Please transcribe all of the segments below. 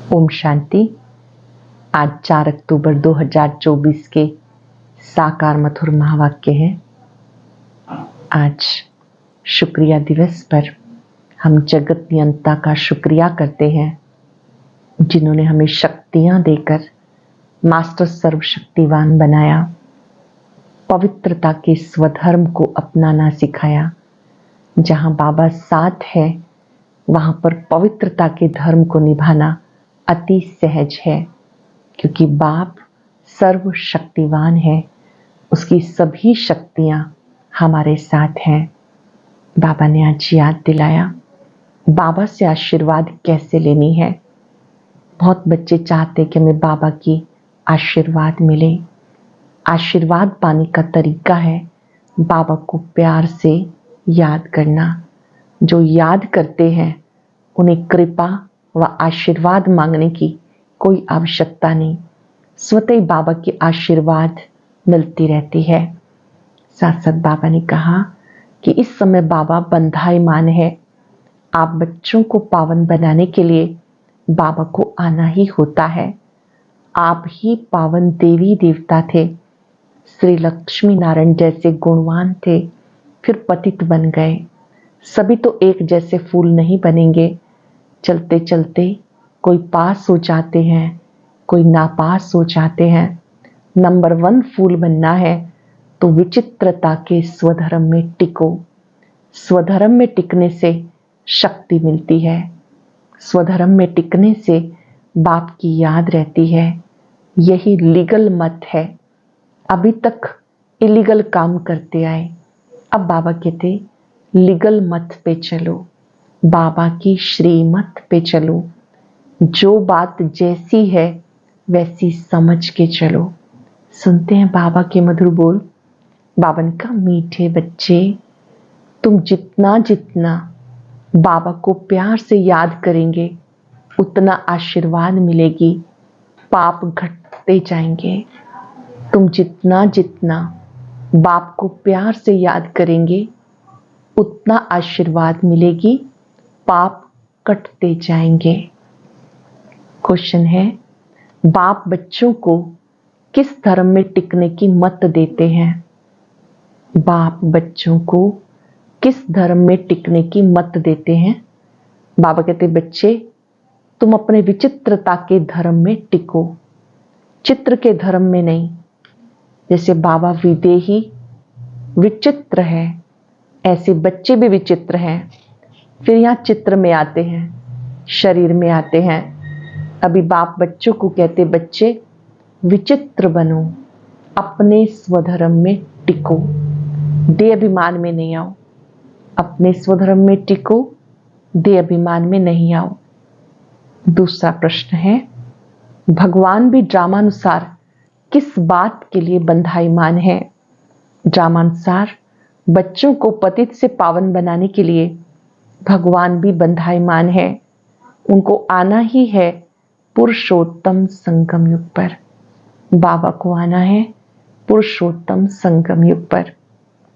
ओम शांति। आज 4 अक्टूबर 2024 के साकार मधुर महावाक्य है। आज शुक्रिया दिवस पर हम जगत नियंता का शुक्रिया करते हैं, जिन्होंने हमें शक्तियां देकर मास्टर सर्वशक्तिवान बनाया, पवित्रता के स्वधर्म को अपनाना सिखाया। जहां बाबा साथ है वहां पर पवित्रता के धर्म को निभाना अति सहज है, क्योंकि बाप सर्वशक्तिवान है। उसकी सभी शक्तियां हमारे साथ हैं। बाबा ने आज याद दिलाया बाबा से आशीर्वाद कैसे लेनी है। बहुत बच्चे चाहते कि हमें बाबा की आशीर्वाद मिले। आशीर्वाद पाने का तरीका है बाबा को प्यार से याद करना। जो याद करते हैं उन्हें कृपा व आशीर्वाद मांगने की कोई आवश्यकता नहीं, स्वतः ही बाबा की आशीर्वाद मिलती रहती है। साथ साथ बाबा ने कहा कि इस समय बाबा बंधायमान है। आप बच्चों को पावन बनाने के लिए बाबा को आना ही होता है। आप ही पावन देवी देवता थे। श्री लक्ष्मी नारायण जैसे गुणवान थे, फिर पतित बन गए। सभी तो एक जैसे फूल नहीं बनेंगे। चलते चलते कोई पास हो जाते हैं, कोई नापास हो जाते हैं। नंबर 1 फूल बनना है तो विचित्रता के स्वधर्म में टिको। स्वधर्म में टिकने से शक्ति मिलती है। स्वधर्म में टिकने से बाप की याद रहती है। यही लीगल मत है। अभी तक इलीगल काम करते आए, अब बाबा कहते लीगल मत पे चलो, बाबा की श्रीमत पे चलो। जो बात जैसी है वैसी समझ के चलो। सुनते हैं बाबा के मधुर बोल। बाबा ने कहा, मीठे बच्चे, तुम जितना जितना बाबा को प्यार से याद करेंगे उतना आशीर्वाद मिलेगी। पाप घटते जाएंगे। तुम जितना जितना बाप को प्यार से याद करेंगे उतना आशीर्वाद मिलेगी, पाप कटते जाएंगे। क्वेश्चन है, बाप बच्चों को किस धर्म में टिकने की मत देते हैं? बाप बच्चों को किस धर्म में टिकने की मत देते हैं? बाबा कहते, बच्चे तुम अपने विचित्रता के धर्म में टिको, चित्र के धर्म में नहीं। जैसे बाबा विदेही विचित्र है, ऐसे बच्चे भी विचित्र हैं। फिर यहाँ चित्र में आते हैं, शरीर में आते हैं। अभी बाप बच्चों को कहते, बच्चे विचित्र बनो, अपने स्वधर्म में टिको, देह अभिमान में नहीं आओ। अपने स्वधर्म में टिको, देह अभिमान में नहीं आओ। दूसरा प्रश्न है, भगवान भी ड्रामानुसार किस बात के लिए बंधायमान है? ड्रामानुसार बच्चों को पतित से पावन बनाने के लिए भगवान भी बंधायमान है। उनको आना ही है पुरुषोत्तम संगम युग पर। बाबा को आना है पुरुषोत्तम संगम युग पर।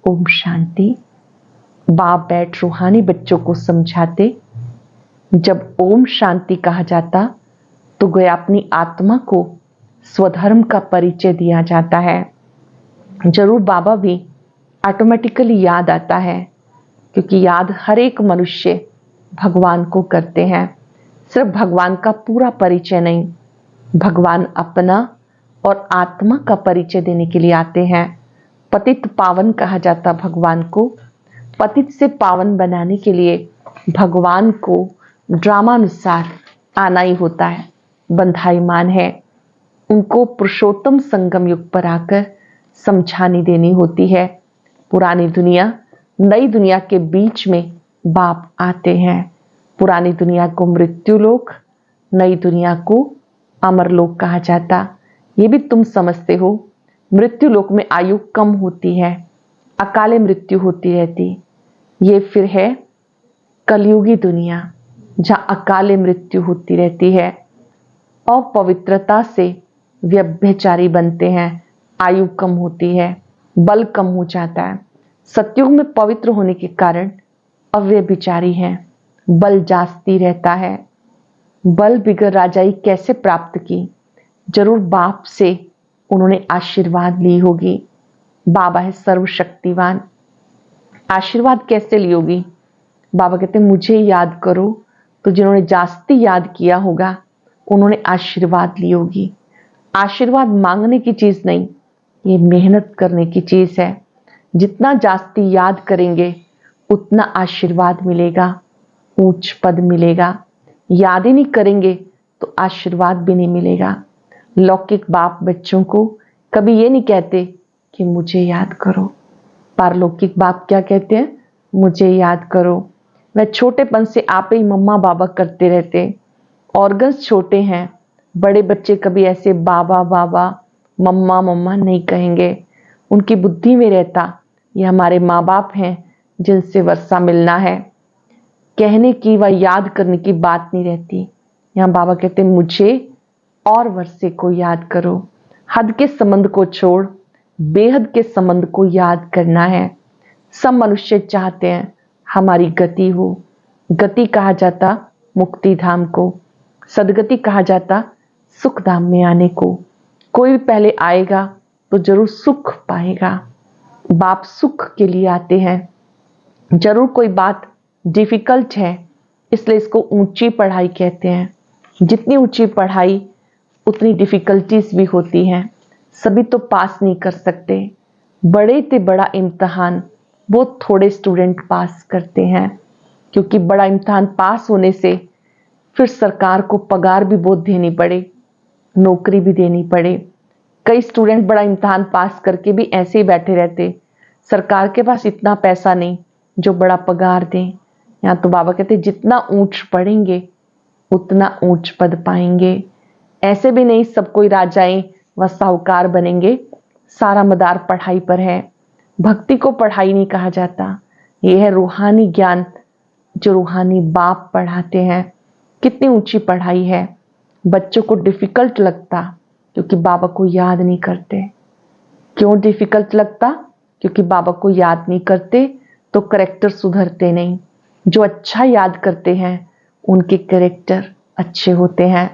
ओम शांति। बाप बैठ रूहानी बच्चों को समझाते, जब ओम शांति कहा जाता तो गोया अपनी आत्मा को स्वधर्म का परिचय दिया जाता है। जरूर बाबा भी ऑटोमेटिकली याद आता है, क्योंकि याद हर एक मनुष्य भगवान को करते हैं। सिर्फ भगवान का पूरा परिचय नहीं, भगवान अपना और आत्मा का परिचय देने के लिए आते हैं। पतित पावन कहा जाता भगवान को। पतित से पावन बनाने के लिए भगवान को ड्रामानुसार आना ही होता है। बंधायमान है। उनको पुरुषोत्तम संगम युग पर आकर समझानी देनी होती है। पुरानी दुनिया नई दुनिया के बीच में बाप आते हैं। पुरानी दुनिया को मृत्यु लोक, नई दुनिया को अमर लोक कहा जाता। ये भी तुम समझते हो। मृत्यु लोक में आयु कम होती है, अकाले मृत्यु होती रहती। ये फिर है कलयुगी दुनिया, जहाँ अकाले मृत्यु होती रहती है। अपवित्रता से व्यभिचारी बनते हैं, आयु कम होती है, बल कम हो जाता है। सतयुग में पवित्र होने के कारण अव्यभिचारी हैं, बल जास्ती रहता है। बल बिगर राजाई कैसे प्राप्त की? जरूर बाप से उन्होंने आशीर्वाद ली होगी। बाबा है सर्वशक्तिवान, आशीर्वाद कैसे ली होगी? बाबा कहते मुझे याद करो। तो जिन्होंने जास्ती याद किया होगा उन्होंने आशीर्वाद ली होगी। आशीर्वाद मांगने की चीज नहीं, ये मेहनत करने की चीज है। जितना जास्ती याद करेंगे उतना आशीर्वाद मिलेगा, ऊंच पद मिलेगा। याद ही नहीं करेंगे तो आशीर्वाद भी नहीं मिलेगा। लौकिक बाप बच्चों को कभी ये नहीं कहते कि मुझे याद करो। पारलौकिक बाप क्या कहते हैं? मुझे याद करो। वह छोटेपन से आप ही मम्मा बाबा करते रहते। ऑर्गन्स छोटे हैं, बड़े बच्चे कभी ऐसे बाबा बाबा मम्मा मम्मा नहीं कहेंगे। उनकी बुद्धि में रहता ये हमारे माँ बाप हैं जिनसे वर्षा मिलना है। कहने की व याद करने की बात नहीं रहती। यहाँ बाबा कहते मुझे और वर्षे को याद करो। हद के संबंध को छोड़ बेहद के संबंध को याद करना है। सब मनुष्य चाहते हैं हमारी गति हो। गति कहा जाता मुक्ति धाम को, सदगति कहा जाता सुख धाम में आने को। कोई भी पहले आएगा तो जरूर सुख पाएगा। बाप सुख के लिए आते हैं। जरूर कोई बात डिफिकल्ट है, इसलिए इसको ऊंची पढ़ाई कहते हैं। जितनी ऊंची पढ़ाई उतनी डिफिकल्टीज भी होती हैं। सभी तो पास नहीं कर सकते। बड़े से बड़ा इम्तहान बहुत थोड़े स्टूडेंट पास करते हैं, क्योंकि बड़ा इम्तहान पास होने से फिर सरकार को पगार भी बहुत देनी पड़े, नौकरी भी देनी पड़े। कई स्टूडेंट बड़ा इम्तहान पास करके भी ऐसे ही बैठे रहते। सरकार के पास इतना पैसा नहीं जो बड़ा पगार दें। यहाँ तो बाबा कहते जितना ऊंच पढ़ेंगे उतना ऊंच पद पाएंगे। ऐसे भी नहीं सब कोई राजाएं व साहूकार बनेंगे। सारा मदार पढ़ाई पर है। भक्ति को पढ़ाई नहीं कहा जाता, यह है रूहानी ज्ञान जो रूहानी बाप पढ़ाते हैं। कितनी ऊंची पढ़ाई है। बच्चों को डिफिकल्ट लगता क्योंकि बाबा को याद नहीं करते। क्यों डिफिकल्ट लगता? क्योंकि बाबा को याद नहीं करते तो करेक्टर सुधरते नहीं। जो अच्छा याद करते हैं उनके करेक्टर अच्छे होते हैं,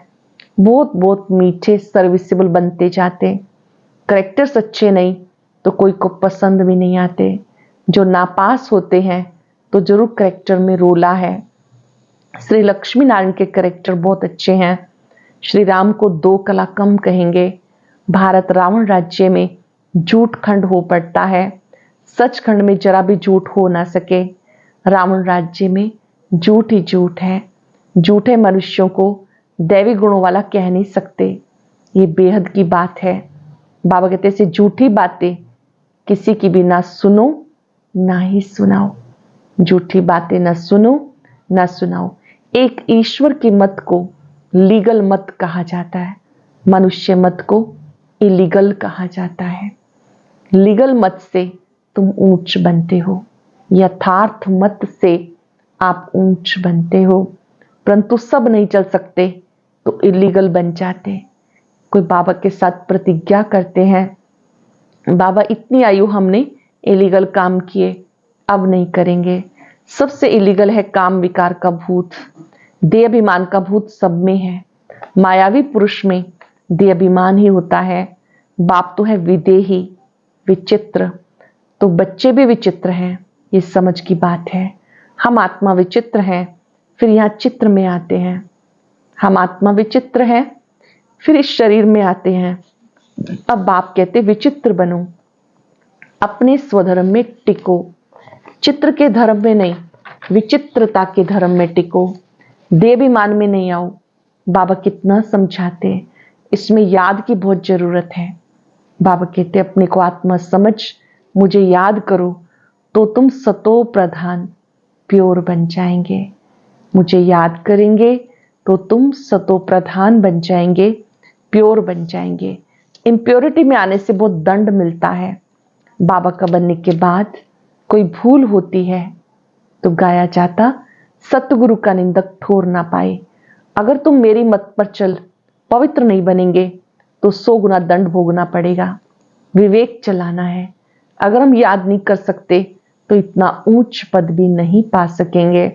बहुत बहुत मीठे सर्विसेबल बनते जाते। करेक्टर्स अच्छे नहीं तो कोई को पसंद भी नहीं आते। जो नापास होते हैं तो जरूर करेक्टर में रोला है। श्री लक्ष्मी नारायण के करेक्टर बहुत अच्छे हैं। श्री राम को 2 कला कम कहेंगे। भारत रावण राज्य में झूठ खंड हो पड़ता है। सच खंड में जरा भी झूठ हो ना सके। रावण राज्य में झूठ ही झूठ है। झूठे मनुष्यों को दैवी गुणों वाला कह नहीं सकते। ये बेहद की बात है। बाबा कहते से झूठी बातें किसी की भी ना सुनो ना ही सुनाओ। झूठी बातें ना सुनो ना सुनाओ। एक ईश्वर की मत को लीगल मत कहा जाता है, मनुष्य मत को इलीगल कहा जाता है। लीगल मत से तुम ऊंच बनते हो, यथार्थ मत से आप ऊंच बनते हो। परंतु सब नहीं चल सकते तो इलीगल बन जाते। कोई बाबा के साथ प्रतिज्ञा करते हैं, बाबा इतनी आयु हमने इलीगल काम किए, अब नहीं करेंगे। सबसे इलीगल है काम विकार का भूत। देह अभिमान का भूत सब में है। मायावी पुरुष में देह अभिमान ही होता है। बाप तो है विदेही, विचित्र। तो बच्चे भी विचित्र हैं, ये समझ की बात है। हम आत्मा विचित्र हैं, फिर यहाँ चित्र में आते हैं। हम आत्मा विचित्र हैं, फिर इस शरीर में आते हैं। अब बाप कहते विचित्र बनो, अपने स्वधर्म में टिको। चित्र के धर्म में नहीं, विचित्रता के धर्म में टिको। देवाभिमान में नहीं आओ। बाबा कितना समझाते, इसमें याद की बहुत जरूरत है। बाबा कहते अपने को आत्मा समझ मुझे याद करो तो तुम सतो प्रधान प्योर बन जाएंगे। मुझे याद करेंगे तो तुम सतो प्रधान बन जाएंगे, प्योर बन जाएंगे। इम्प्योरिटी में आने से बहुत दंड मिलता है। बाबा का बनने के बाद कोई भूल होती है तो गाया जाता सतगुरु का निंदक ठोर ना पाए। अगर तुम मेरी मत पर चल पवित्र नहीं बनेंगे तो 100 गुना दंड भोगना पड़ेगा। विवेक चलाना है। अगर हम याद नहीं कर सकते तो इतना ऊंच पद भी नहीं पा सकेंगे।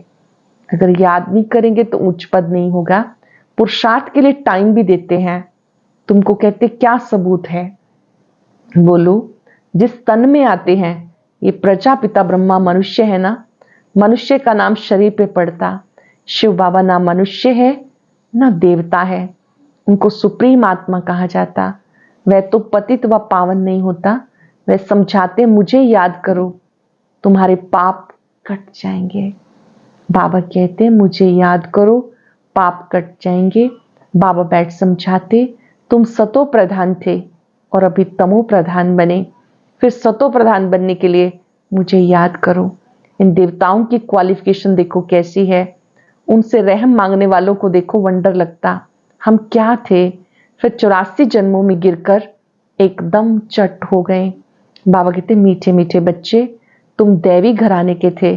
अगर याद नहीं करेंगे तो ऊंच पद नहीं होगा। पुरुषार्थ के लिए टाइम भी देते हैं। तुमको कहते क्या सबूत है? बोलो, जिस तन में आते हैं, ये प्रजापिता ब्रह्मा मनुष्य है ना, मनुष्य का नाम शरीर पे पड़ता। शिव बाबा ना मनुष्य है ना देवता है, उनको सुप्रीम आत्मा कहा जाता। वह तो पतित व पावन नहीं होता। वह समझाते मुझे याद करो, तुम्हारे पाप कट जाएंगे। बाबा कहते मुझे याद करो, पाप कट जाएंगे। बाबा बैठ समझाते, तुम सतो प्रधान थे और अभी तमो प्रधान बने, फिर सतो प्रधान बनने के लिए मुझे याद करो। इन देवताओं की क्वालिफिकेशन देखो कैसी है, उनसे रहम मांगने वालों को देखो वंडर लगता। हम क्या थे, फिर 84 जन्मों में गिरकर एकदम चट हो गए। बाबा कहते मीठे मीठे बच्चे, तुम दैवी घराने के थे,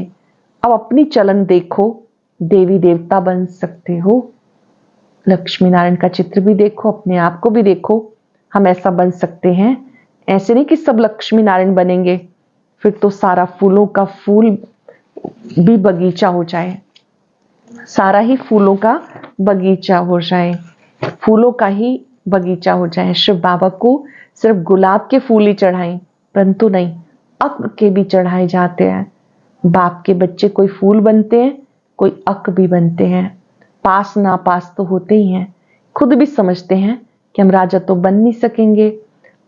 अब अपनी चलन देखो, देवी देवता बन सकते हो। लक्ष्मी नारायण का चित्र भी देखो, अपने आप को भी देखो, हम ऐसा बन सकते हैं। ऐसे नहीं कि सब लक्ष्मी नारायण बनेंगे, फिर तो सारा फूलों का फूल भी बगीचा हो जाए, सारा ही फूलों का बगीचा हो जाए, फूलों का ही बगीचा हो जाए। शिव बाबा को सिर्फ गुलाब के फूल ही चढ़ाएं, परंतु नहीं, अक के भी चढ़ाए जाते हैं। बाप के बच्चे कोई फूल बनते हैं, कोई अक भी बनते हैं। पास ना पास तो होते ही हैं। खुद भी समझते हैं कि हम राजा तो बन नहीं सकेंगे,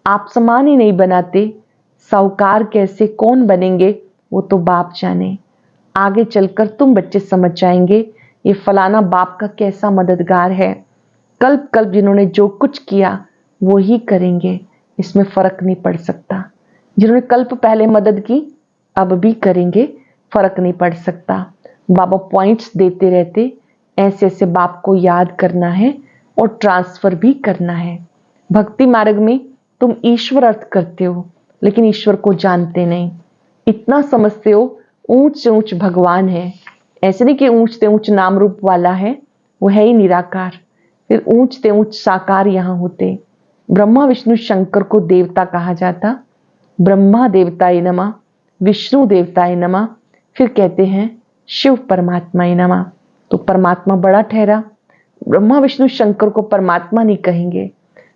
आप समान ही नहीं बनाते, साहूकार कैसे कौन बनेंगे वो तो बाप जाने। आगे चलकर तुम बच्चे समझ जाएंगे ये फलाना बाप का कैसा मददगार है। कल्प कल्प जिन्होंने जो कुछ किया वो ही करेंगे, इसमें फर्क नहीं पड़ सकता। जिन्होंने कल्प पहले मदद की अब भी करेंगे, फर्क नहीं पड़ सकता। बाबा पॉइंट्स देते रहते, ऐसे ऐसे बाप को याद करना है और ट्रांसफर भी करना है। भक्ति मार्ग में तुम ईश्वर अर्थ करते हो, लेकिन ईश्वर को जानते नहीं। इतना समझते हो ऊंच से ऊंच भगवान है, ऐसे नहीं कि ऊंच से ऊंच नाम रूप वाला है, वो है ही निराकार। फिर ऊंच से ऊंच साकार यहाँ होते। ब्रह्मा विष्णु शंकर को देवता कहा जाता। ब्रह्मा देवताय नमः, विष्णु देवताय नमः, फिर कहते हैं शिव परमात्माय नमः। तो परमात्मा बड़ा ठहरा, ब्रह्मा विष्णु शंकर को परमात्मा नहीं कहेंगे,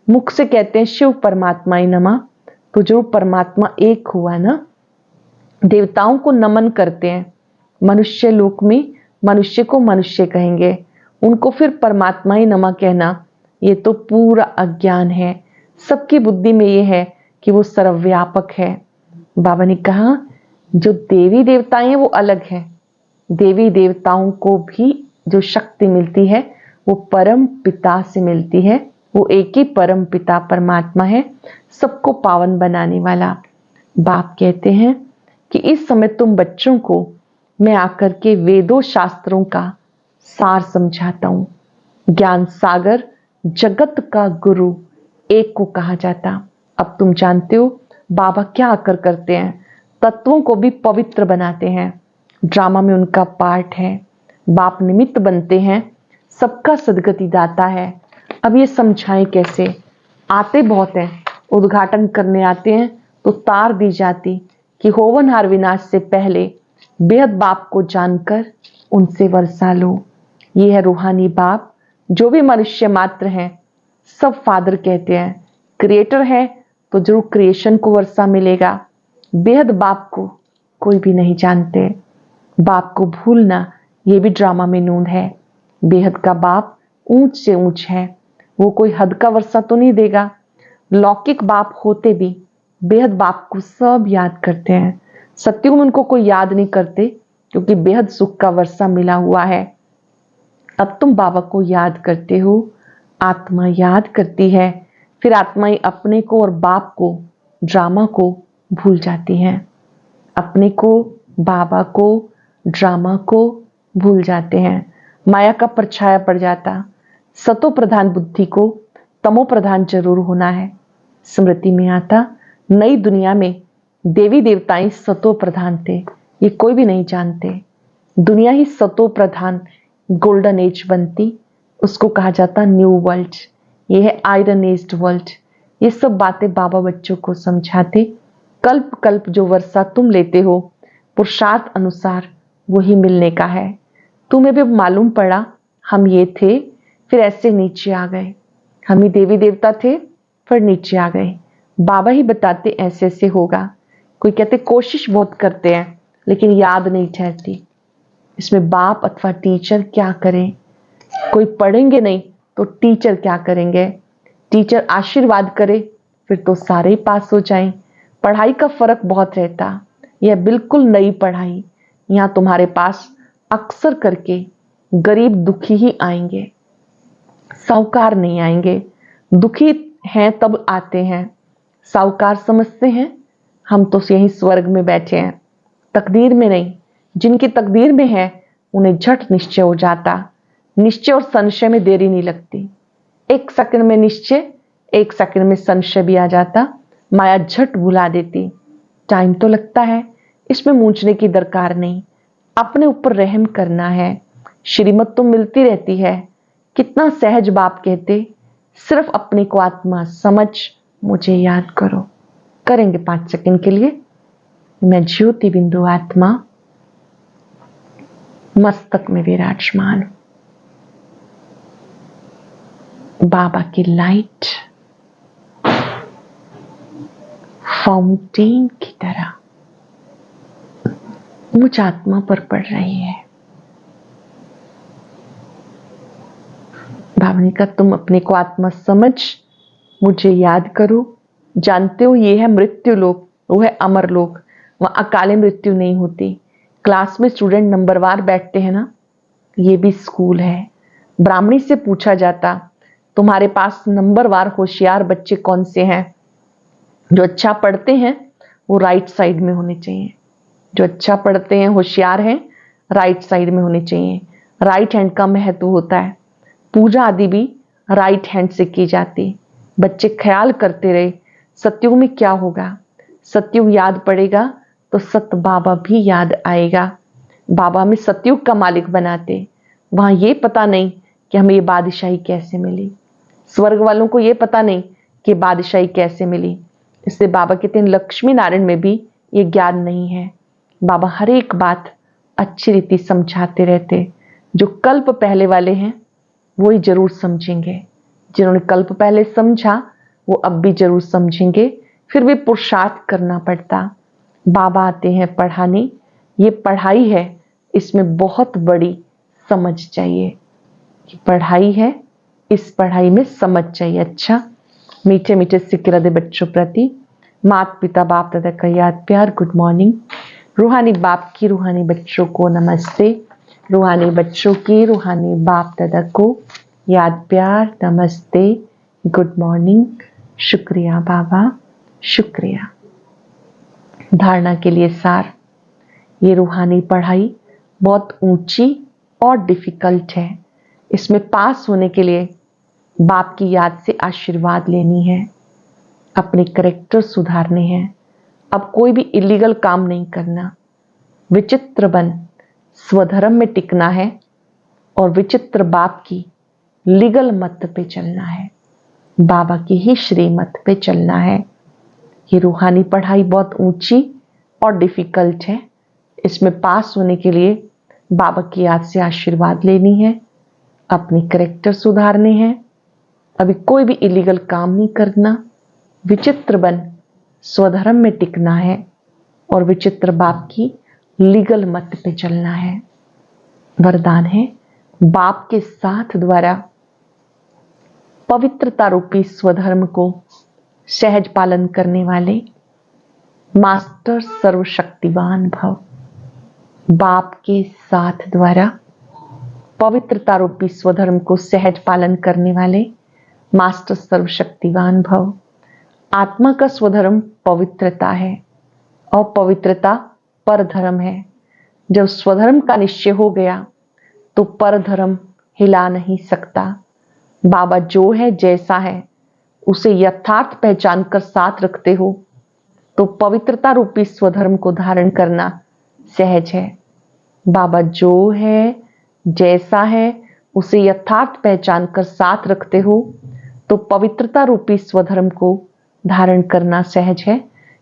मुख से कहते हैं शिव परमात्माय नमः, तो जो परमात्मा एक हुआ ना। देवताओं को नमन करते हैं, मनुष्य लोक में मनुष्य को मनुष्य कहेंगे, उनको फिर परमात्माय नमः कहना, ये तो पूरा अज्ञान है। सबकी बुद्धि में ये है कि वो सर्वव्यापक है। बाबा ने कहा जो देवी देवताएं हैं वो अलग है, देवी देवताओं को भी जो शक्ति मिलती है वो परम पिता से मिलती है। वो एक ही परम पिता परमात्मा है, सबको पावन बनाने वाला। बाप कहते हैं कि इस समय तुम बच्चों को मैं आकर के वेदों शास्त्रों का सार समझाता हूं। ज्ञान सागर जगत का गुरु एक को कहा जाता। अब तुम जानते हो बाबा क्या आकर करते हैं, तत्वों को भी पवित्र बनाते हैं। ड्रामा में उनका पार्ट है, बाप निमित्त बनते हैं, सबका सदगति दाता है। अब ये समझाएं कैसे? आते बहुत हैं, उद्घाटन करने आते हैं तो तार दी जाती कि होवनहार विनाश से पहले बेहद बाप को जानकर उनसे वर्षा लो। ये है रूहानी बाप। जो भी मनुष्य मात्र हैं सब फादर कहते हैं। क्रिएटर है तो जरूर क्रिएशन को वर्षा मिलेगा। बेहद बाप को कोई भी नहीं जानते। बाप को भूलना ये भी ड्रामा में नून है। बेहद का बाप ऊंच से ऊंच है, वो कोई हद का वर्षा तो नहीं देगा। लौकिक बाप होते भी बेहद बाप को सब याद करते हैं। सत्युग में उनको कोई याद नहीं करते क्योंकि बेहद सुख का वर्षा मिला हुआ है। अब तुम बाबा को याद करते हो, आत्मा याद करती है, फिर आत्माएं अपने को और बाप को, ड्रामा को भूल जाती हैं। अपने को, बाबा को, ड्रामा को भूल जाते हैं। माया का परछाया पड़ जाता। सतो प्रधान बुद्धि को तमो प्रधान जरूर होना है। स्मृति में आता नई दुनिया में देवी देवताएं सतो प्रधान थे, ये कोई भी नहीं जानते। दुनिया ही सतो प्रधान गोल्डन एज बनती, उसको कहा जाता न्यू वर्ल्ड। ये है आयरन एज्ड वर्ल्ड। ये सब बातें बाबा बच्चों को समझाते। कल्प कल्प जो वर्षा तुम लेते हो पुरुषार्थ अनुसार वही मिलने का है। तुम्हें भी मालूम पड़ा हम ये थे, फिर ऐसे नीचे आ गए। हम ही देवी देवता थे, फिर नीचे आ गए। बाबा ही बताते ऐसे ऐसे होगा। कोई कहते कोशिश बहुत करते हैं लेकिन याद नहीं ठहरती। इसमें बाप अथवा टीचर क्या करें? कोई पढ़ेंगे नहीं तो टीचर क्या करेंगे? टीचर आशीर्वाद करे फिर तो सारे ही पास हो जाएं। पढ़ाई का फर्क बहुत रहता। यह बिल्कुल नई पढ़ाई। यहाँ तुम्हारे पास अक्सर करके गरीब दुखी ही आएंगे, साहूकार नहीं आएंगे। दुखी हैं तब आते हैं। साहूकार समझते हैं हम तो यहीं स्वर्ग में बैठे हैं, तकदीर में नहीं। जिनकी तकदीर में है उन्हें झट निश्चय हो जाता। निश्चय और संशय में देरी नहीं लगती। 1 सेकंड में निश्चय, 1 सेकंड में संशय भी आ जाता। माया झट भुला देती। टाइम तो लगता है, इसमें मूंझने की दरकार नहीं। अपने ऊपर रहम करना है। श्रीमत तो मिलती रहती है। कितना सहज बाप कहते, सिर्फ अपने को आत्मा समझ मुझे याद करो। करेंगे 5 सेकंड के लिए। मैं ज्योति बिंदु आत्मा मस्तक में विराजमान, बाबा की लाइट फाउंटेन की तरह मुझ आत्मा पर पड़ रही है। बाबा ने कहा तुम अपने को आत्मा समझ मुझे याद करो। जानते हो ये है मृत्यु लोक, वो है अमर लोक। वहां अकाले मृत्यु नहीं होती। क्लास में स्टूडेंट नंबरवार बैठते हैं ना, ये भी स्कूल है। ब्राह्मणी से पूछा जाता तुम्हारे पास नंबरवार होशियार बच्चे कौन से हैं? जो अच्छा पढ़ते हैं वो राइट साइड में होने चाहिए। जो अच्छा पढ़ते हैं, होशियार हैं, राइट साइड में होने चाहिए। राइट हैंड का महत्व होता है। पूजा आदि भी राइट हैंड से की जाती। बच्चे ख्याल करते रहे सतयुग में क्या होगा। सतयुग याद पड़ेगा तो सत बाबा भी याद आएगा। बाबा में सतयुग का मालिक बनाते। वहां ये पता नहीं कि हमें ये बादशाही कैसे मिली। स्वर्ग वालों को ये पता नहीं कि बादशाही कैसे मिली। इसलिए बाबा कहते हैं लक्ष्मी नारायण में भी ये ज्ञान नहीं है। बाबा हर एक बात अच्छी रीति समझाते रहते। जो कल्प पहले वाले हैं वो ही जरूर समझेंगे। जिन्होंने कल्प पहले समझा वो अब भी जरूर समझेंगे। फिर भी पुरुषार्थ करना पड़ता। बाबा आते हैं पढ़ाने। ये पढ़ाई है, इसमें बहुत बड़ी समझ चाहिए। ये पढ़ाई है, इस पढ़ाई में समझ चाहिए। अच्छा, मीठे मीठे सिक्के दे बच्चों प्रति माता पिता बाप दादा का याद प्यार गुड मॉर्निंग। रूहानी बाप की रूहानी बच्चों को नमस्ते। रूहानी बच्चों की रूहानी बाप दादा को याद प्यार नमस्ते गुड मॉर्निंग। शुक्रिया बाबा, शुक्रिया। धारणा के लिए सार, ये रूहानी पढ़ाई बहुत ऊंची और डिफिकल्ट है। इसमें पास होने के लिए बाप की याद से आशीर्वाद लेनी है, अपने करैक्टर सुधारने हैं। अब कोई भी इलीगल काम नहीं करना। विचित्र बन स्वधर्म में टिकना है और विचित्र बाप की लीगल मत पे चलना है। बाबा की ही श्रीमत पे चलना है। ये रूहानी पढ़ाई बहुत ऊंची और डिफिकल्ट है। इसमें पास होने के लिए बाबा की याद से आशीर्वाद लेनी है, अपनी करैक्टर सुधारने हैं। अभी कोई भी इलीगल काम नहीं करना। विचित्र बन स्वधर्म में टिकना है और विचित्र बाप की लीगल मत पे चलना है। वरदान है बाप के साथ द्वारा पवित्रता रूपी स्वधर्म को सहज पालन करने वाले मास्टर सर्वशक्तिवान भव। बाप के साथ द्वारा पवित्रता रूपी स्वधर्म को सहज पालन करने वाले मास्टर सर्वशक्तिवान भव। आत्मा का स्वधर्म पवित्रता है और पवित्रता परधर्म है। जब स्वधर्म का निश्चय हो गया तो परधर्म हिला नहीं सकता। बाबा जो है जैसा है उसे यथार्थ पहचान कर साथ रखते हो तो पवित्रता रूपी स्वधर्म को धारण करना सहज है। बाबा जो है जैसा है उसे यथार्थ पहचान कर साथ रखते हो तो पवित्रता रूपी स्वधर्म को धारण करना सहज है,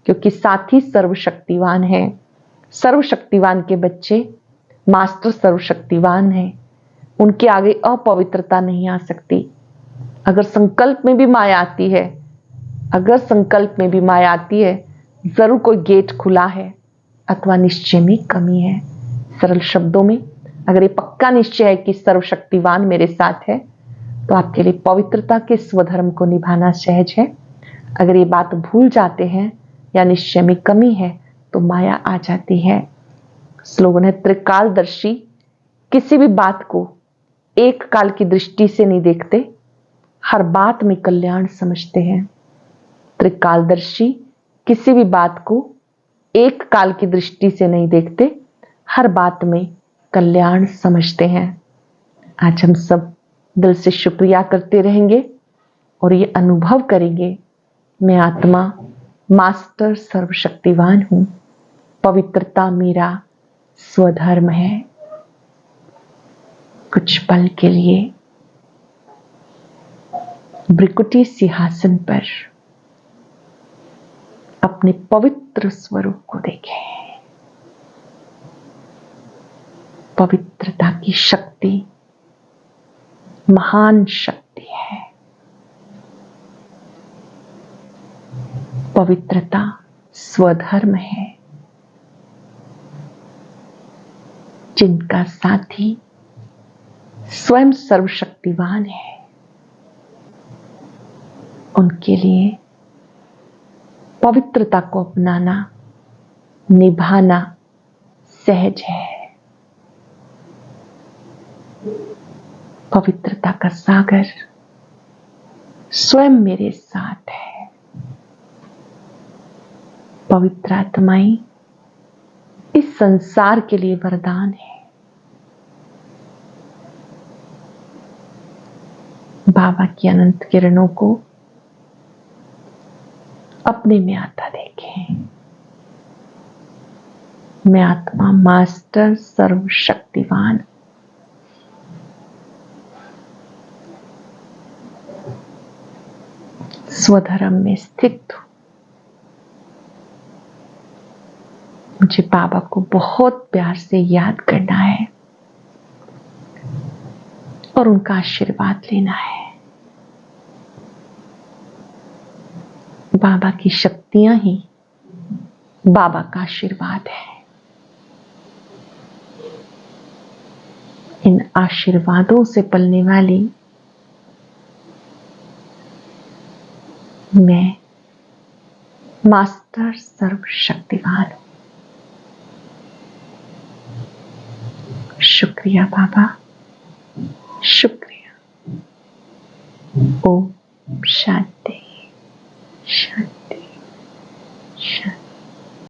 क्योंकि साथी सर्वशक्तिवान है। सर्वशक्तिवान के बच्चे मास्टर सर्वशक्तिवान हैं। उनके आगे अपवित्रता नहीं आ सकती। अगर संकल्प में भी माया आती है, अगर संकल्प में भी माया आती है, जरूर कोई गेट खुला है अथवा निश्चय में कमी है। सरल शब्दों में, अगर ये पक्का निश्चय है कि सर्वशक्तिवान मेरे साथ है, तो आपके लिए पवित्रता के स्वधर्म को निभाना सहज है। अगर ये बात भूल जाते हैं या निश्चय में कमी है, तो माया आ जाती है। स्लोगन है, त्रिकालदर्शी किसी भी बात को एक काल की दृष्टि से नहीं देखते, हर बात में कल्याण समझते हैं। त्रिकालदर्शी किसी भी बात को एक काल की दृष्टि से नहीं देखते, हर बात में कल्याण समझते हैं। आज हम सब दिल से शुक्रिया करते रहेंगे और ये अनुभव करेंगे, मैं आत्मा मास्टर सर्वशक्तिवान हूं, पवित्रता मेरा स्वधर्म है। कुछ पल के लिए भृकुटी सिंहासन पर अपने पवित्र स्वरूप को देखें। पवित्रता की शक्ति महान शक्ति है। पवित्रता स्वधर्म है। जिनका साथी स्वयं सर्वशक्तिवान है, उनके लिए पवित्रता को अपनाना, निभाना सहज है। पवित्रता का सागर स्वयं मेरे साथ है। पवित्र आत्माएं इस संसार के लिए वरदान है। बाबा की अनंत किरणों को अपने में आता देखें। मैं आत्मा मास्टर सर्वशक्तिवान, स्वधर्म में स्थित हूं। मुझे बाबा को बहुत प्यार से याद करना है और उनका आशीर्वाद लेना है। बाबा की शक्तियां ही बाबा का आशीर्वाद है। इन आशीर्वादों से पलने वाली मैं मास्टर सर्वशक्तिवान हूं। शुक्रिया बाबा, शुक्रिया। ओम शांति।